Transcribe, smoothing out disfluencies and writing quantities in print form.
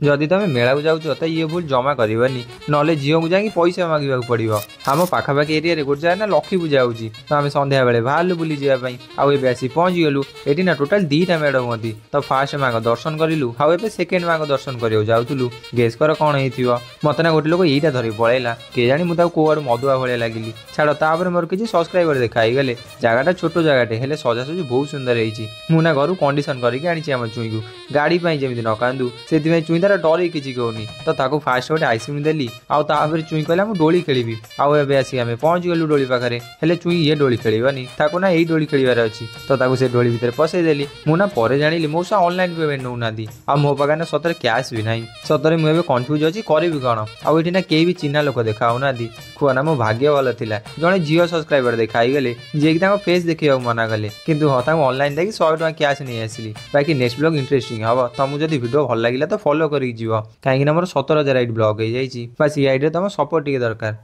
जदि तुम मेला को जाऊँ तो ये भूल जमा करनी ना झील को जाकि पैसा मांगवा पड़ो। आम पाखापाखि एरिया गोटे जगह ना लक्ष्मी पूजा होची तो आम संध्या बेले बाहर बुली जावाई आउ ए आसी पहुँची गलु। ये ना टोटाल दीटा मेढ़ हुई तो फास्ट माँ दर्शन कलु आउ ए सेकेंड माँ दर्शन कर जाऊँ गेस कर कौन हो मत ना गोटे लोक यहीटा धरी पलैला के जानी मुझे कौड़ मधुआ भाया लगिली छाड़ तापर मोर किसी सब्सक्राइबर देखाई गले जगटा छोट जगटे हेले सजासजी बहुत सुंदर होती मुना घर कंडीशन करके आनी आम चुई को गाड़ी जमी न कांदू से चुई तार डर किसी कहूनी तो ताको फास्ट गोटे आइसक्रीम देली आउे चुई कहला मुझे डोली खेली आउ ए आसी आम पहुँची गलु डोली पाखे हेले चुई ये डोली खेलनी ताको ना यही डोली खेलार अच्छी तो ताको से डोली भितर पसईदेली मुना पर जानी मो ऑनलाइन पेमेंट नौना आ मो पाखे ना सतरे कैश भी ना सतरे मुझे कन्फ्यूज अच्छी करी कौन आउ ये कई भी चिन्हा लोक देखा खुआना मो भाग्य भल था जड़े झील सब्सक्राइबर देखाई गले जी फेस देखा मना कले किंतु हाँ ऑनलाइन देखिए 100 टଙ୍କା कैश नहीं आसली बाकी नेक्स्ट ब्लॉग इंटरेस्टिंग हम तुमको जब वीडियो भल लगे तो फॉलो कर कहीं मोर 17,000 आईडी ब्लॉक हो जाए बस ये आईडी तुम सपोर्ट टे दरकार।